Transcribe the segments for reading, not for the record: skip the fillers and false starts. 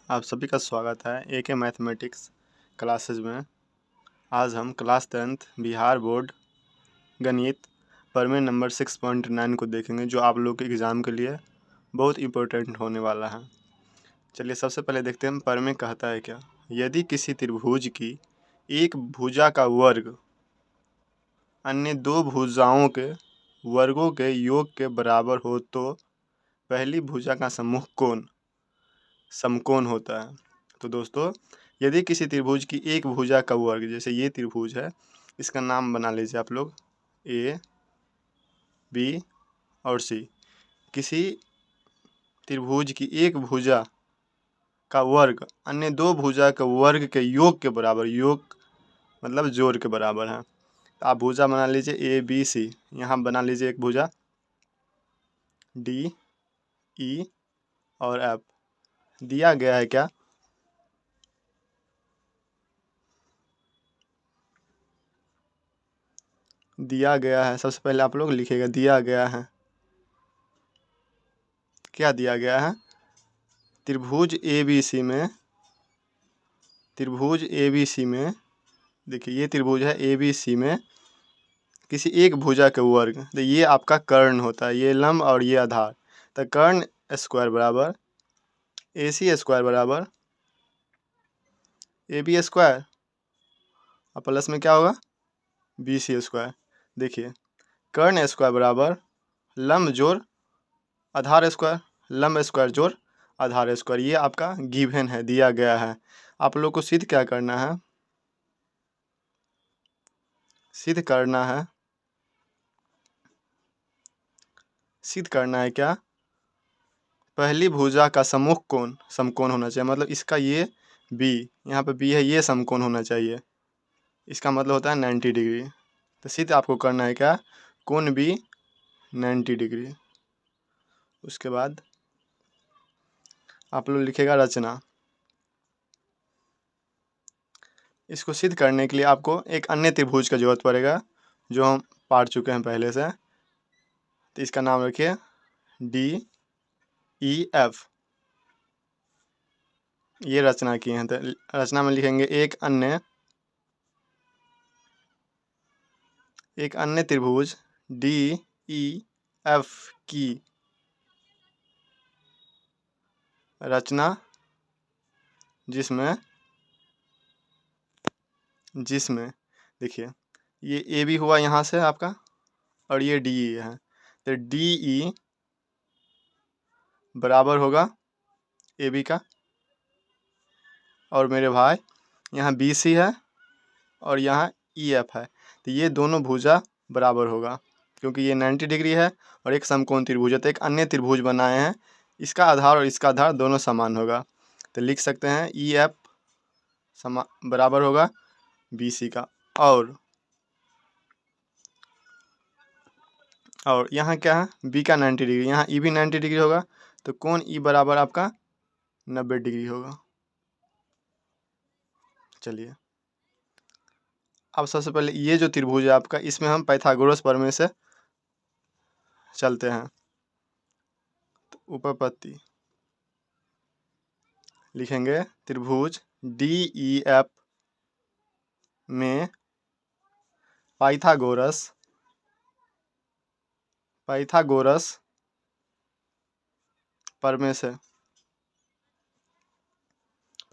आप सभी का स्वागत है एके मैथमेटिक्स क्लासेज में। आज हम क्लास 10th बिहार बोर्ड गणित प्रमेय नंबर 6.9 को देखेंगे, जो आप लोग के एग्ज़ाम के लिए बहुत इम्पोर्टेंट होने वाला है। चलिए सबसे पहले देखते हैं प्रमेय कहता है क्या। यदि किसी त्रिभुज की एक भुजा का वर्ग अन्य दो भुजाओं के वर्गों के योग के बराबर हो तो पहली भुजा का समूह कोण समकोण होता है। तो दोस्तों, यदि किसी त्रिभुज की एक भुजा का वर्ग, जैसे ये त्रिभुज है, इसका नाम बना लीजिए आप लोग ए, बी और सी। किसी त्रिभुज की एक भुजा का वर्ग अन्य दो भुजा के वर्ग के योग के बराबर, योग मतलब जोड़ के बराबर है। तो आप भुजा बना लीजिए ए बी सी। यहाँ बना लीजिए एक भुजा डी ई और एफ। दिया गया है क्या, दिया गया है। सबसे पहले आप लोग लिखिएगा दिया गया है। क्या दिया गया है? त्रिभुज ए बी सी में, त्रिभुज ए बी सी में, देखिए ये त्रिभुज है ए बी सी में किसी एक भुजा के वर्ग, तो ये आपका कर्ण होता है, ये लंब और ये आधार। तो कर्ण स्क्वायर बराबर ए सी स्क्वायर बराबर ए बी स्क्वायर और प्लस में क्या होगा बी सी स्क्वायर। देखिए कर्ण स्क्वायर बराबर लंब जोड़ आधार स्क्वायर, लंब स्क्वायर जोड़ आधार स्क्वायर। ये आपका गिवन है, दिया गया है। आप लोग को सिद्ध क्या करना है? सिद्ध करना है, सिद्ध करना है क्या? पहली भुजा का समूह कोण समकोण होना चाहिए। मतलब इसका ये बी, यहाँ पे बी है, ये समकोण होना चाहिए। इसका मतलब होता है 90 डिग्री। तो सिद्ध आपको करना है क्या? कोण बी 90 डिग्री। उसके बाद आप लोग लिखेगा रचना। इसको सिद्ध करने के लिए आपको एक अन्य त्रिभुज का जरूरत पड़ेगा, जो हम पढ़ चुके हैं पहले से। तो इसका नाम रखिए डी ई एफ। ये रचना की है। तो रचना में लिखेंगे एक अन्य त्रिभुज डी ई एफ की रचना, जिसमें देखिए ये ए बी हुआ यहाँ से आपका, और ये डी ई है। तो डी ई बराबर होगा ए बी का, और मेरे भाई यहाँ बी सी है और यहाँ ई एफ है। तो ये दोनों भुजा बराबर होगा, क्योंकि ये 90 डिग्री है और एक समकोण त्रिभुज है। तो एक अन्य त्रिभुज बनाए हैं, इसका आधार और इसका आधार दोनों समान होगा। तो लिख सकते हैं ई एफ बराबर होगा बी सी का। और यहाँ क्या है, बी का 90 डिग्री, यहाँ ई भी 90 डिग्री होगा। तो कोण ई बराबर आपका 90 डिग्री होगा। चलिए अब सबसे पहले ये जो त्रिभुज है आपका, इसमें हम पाइथागोरस प्रमेय से चलते हैं। तो उपपत्ति लिखेंगे त्रिभुज डी ई एफ में पाइथागोरस प्रमेय से,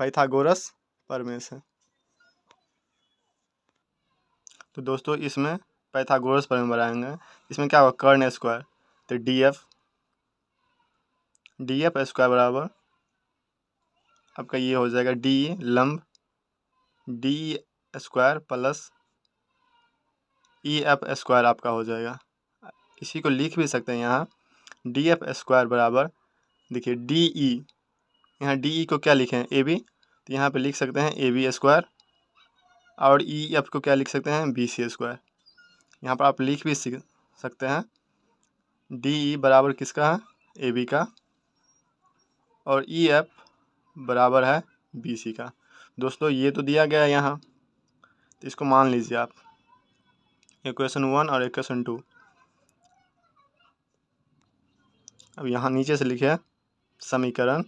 पाइथागोरस प्रमेय से। तो दोस्तों इसमें पाइथागोरस प्रमेय बनाएंगे। इसमें क्या होगा, कर्ण स्क्वायर। तो डी एफ स्क्वायर बराबर आपका ये हो जाएगा डी लंब D square plus E F square आपका हो जाएगा। इसी को लिख भी सकते हैं यहाँ डी एफ स्क्वायर बराबर, देखिए डी ई, यहाँ डी ई को क्या लिखें ए बी, तो यहाँ पे लिख सकते हैं ए बी स्क्वायर, और ई एफ को क्या लिख सकते हैं बी सी स्क्वायर। यहाँ पर आप लिख भी सकते हैं डी ई बराबर किसका है, ए बी का, और ई एफ बराबर है बी सी का। दोस्तों ये तो दिया गया है यहाँ, तो इसको मान लीजिए आप इक्वेशन 1 और इक्वेशन 2। अब यहाँ नीचे से लिखे समीकरण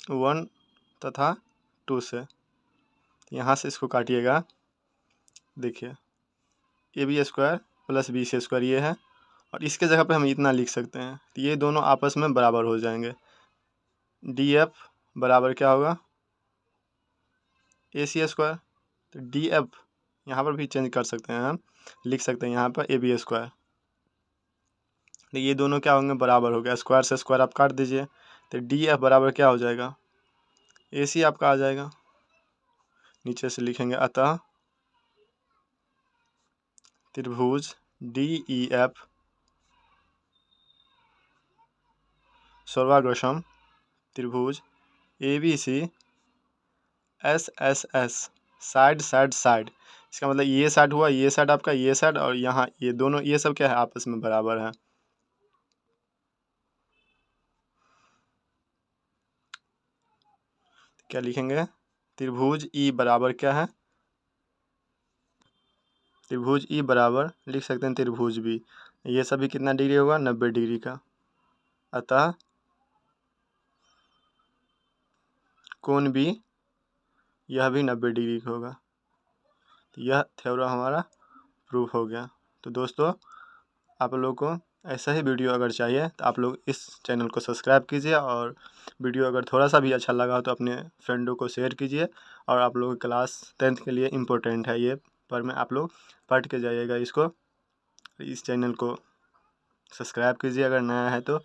1 तथा 2 से। यहाँ से इसको काटिएगा, देखिए A B square plus B C square ये है, और इसके जगह पे हम इतना लिख सकते हैं, तो ये दोनों आपस में बराबर हो जाएंगे। डी एफ बराबर क्या होगा, ए सी स्क्वायर। तो डी एफ यहाँ पर भी चेंज कर सकते हैं, हम लिख सकते हैं यहाँ पर ए बी स्क्वायर। तो ये दोनों क्या होंगे, बराबर हो गया। स्क्वायर से स्क्वायर आप काट दीजिए, तो डी एफ बराबर क्या हो जाएगा, ए सी आपका आ जाएगा। नीचे से लिखेंगे, अतः त्रिभुज डी ई एफ सर्वाग्रसम त्रिभुज A B C S S S side side side. इसका मतलब ये साइड हुआ, ये साइड आपका, ये साइड, और यहाँ ये दोनों, ये सब क्या है, आपस में बराबर है। क्या लिखेंगे, त्रिभुज ई बराबर क्या है, त्रिभुज ई बराबर लिख सकते हैं त्रिभुज बी। ये सभी कितना डिग्री होगा, 90 डिग्री का। अतः कोण बी यह भी 90 डिग्री का होगा। यह थ्योरम हमारा प्रूफ हो गया। तो दोस्तों, आप लोगों को ऐसा ही वीडियो अगर चाहिए तो आप लोग इस चैनल को सब्सक्राइब कीजिए, और वीडियो अगर थोड़ा सा भी अच्छा लगा तो अपने फ्रेंडों को शेयर कीजिए। और आप लोगों की क्लास 10th के लिए इम्पोर्टेंट है ये, पर में आप लोग पढ़ के जाइएगा इसको। इस चैनल को सब्सक्राइब कीजिए अगर नया है तो।